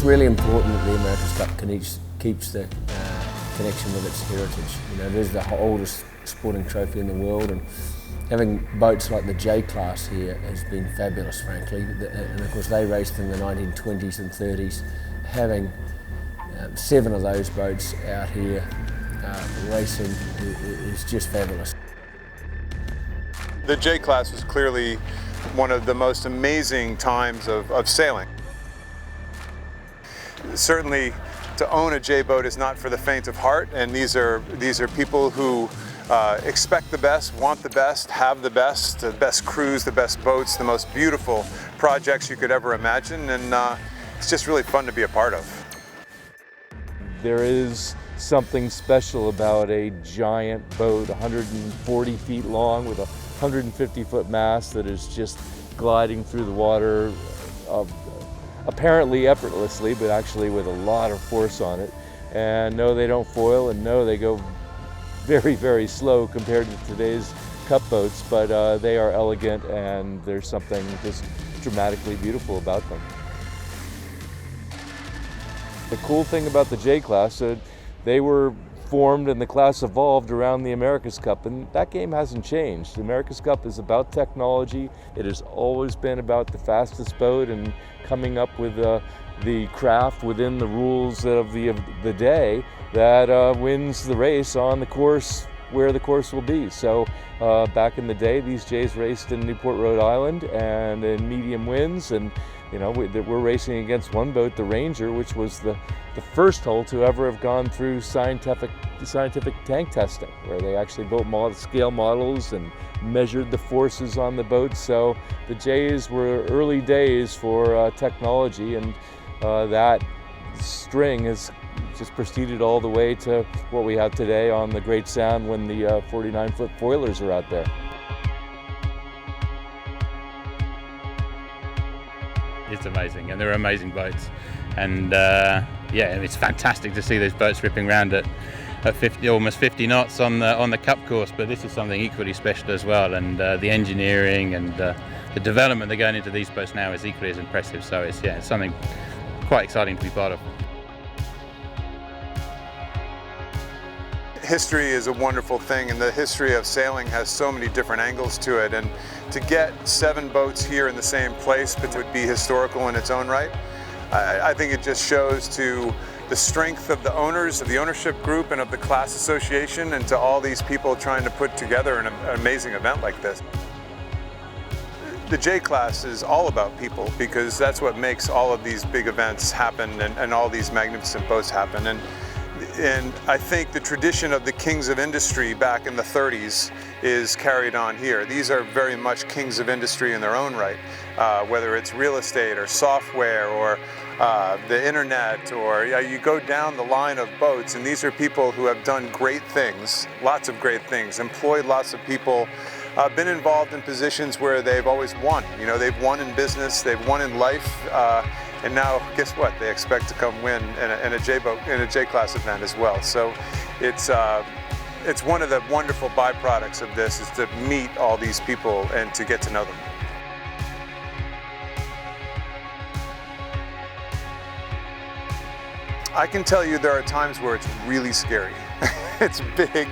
really important that the America's Cup keeps the connection with its heritage. You know, it is the oldest sporting trophy in the world, and having boats like the J class here has been fabulous, frankly. And of course they raced in the 1920s and 30s. Having 7 of those boats out here racing is just fabulous. The J class was clearly one of the most amazing times of sailing. Certainly, to own a J boat is not for the faint of heart, and these are people who expect the best, want the best, have the best crews, the best boats, the most beautiful projects you could ever imagine, and it's just really fun to be a part of. There is something special about a giant boat, 140 feet long with a 150-foot mast that is just gliding through the water, apparently effortlessly, but actually with a lot of force on it. And no, they don't foil, and no, they go very, very slow compared to today's cup boats, but they are elegant, and there's something just dramatically beautiful about them. The cool thing about the J class, they were formed and the class evolved around the America's Cup, and that game hasn't changed. The America's Cup is about technology. It has always been about the fastest boat and coming up with the craft within the rules of the day that wins the race on the course where the course will be. So back in the day, these J's raced in Newport, Rhode Island, and in medium winds, and you know, we're racing against one boat, the Ranger, which was the first hull to ever have gone through scientific tank testing, where they actually built scale models and measured the forces on the boat. So the J's were early days for technology, and that string has just proceeded all the way to what we have today on the Great Sound when the 49-foot foilers are out there. It's amazing, and they're amazing boats, and yeah, it's fantastic to see those boats ripping around at 50, almost 50 knots on the cup course. But this is something equally special as well, and the engineering and the development that going into these boats now is equally as impressive. So it's something quite exciting to be part of. History is a wonderful thing, and the history of sailing has so many different angles to it, and to get 7 boats here in the same place would be historical in its own right. I think it just shows to the strength of the owners, of the ownership group, and of the class association, and to all these people trying to put together an amazing event like this. The J class is all about people, because that's what makes all of these big events happen, and all these magnificent boats happen. And I think the tradition of the kings of industry back in the 30s is carried on here. These are very much kings of industry in their own right, whether it's real estate or software or the internet, or you go down the line of boats, and these are people who have done great things, lots of great things, employed lots of people, been involved in positions where they've always won. You know, they've won in business, they've won in life, and now, guess what? They expect to come win in a J class event as well. So it's one of the wonderful byproducts of this, is to meet all these people and to get to know them. I can tell you there are times where it's really scary. It's big.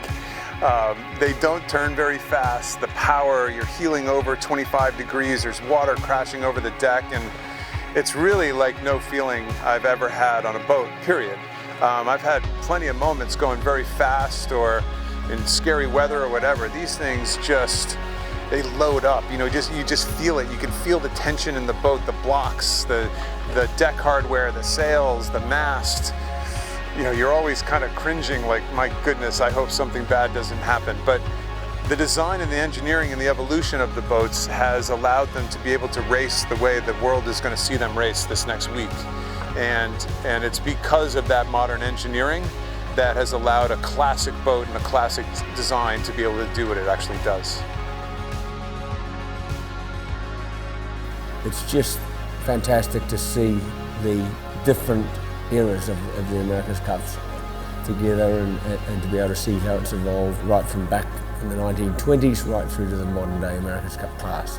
They don't turn very fast. The power, you're heeling over 25 degrees, there's water crashing over the deck, and it's really like no feeling I've ever had on a boat, period. I've had plenty of moments going very fast or in scary weather or whatever. These things they load up. You know, you just feel it. You can feel the tension in the boat, the blocks, the deck hardware, the sails, the mast. You know, you're always kind of cringing like, my goodness, I hope something bad doesn't happen. But the design and the engineering and the evolution of the boats has allowed them to be able to race the way the world is going to see them race this next week. And it's because of that modern engineering that has allowed a classic boat and a classic design to be able to do what it actually does. It's just fantastic to see the different eras of the America's Cups together, and to be able to see how it's evolved right from back in the 1920s right through to the modern day America's Cup class.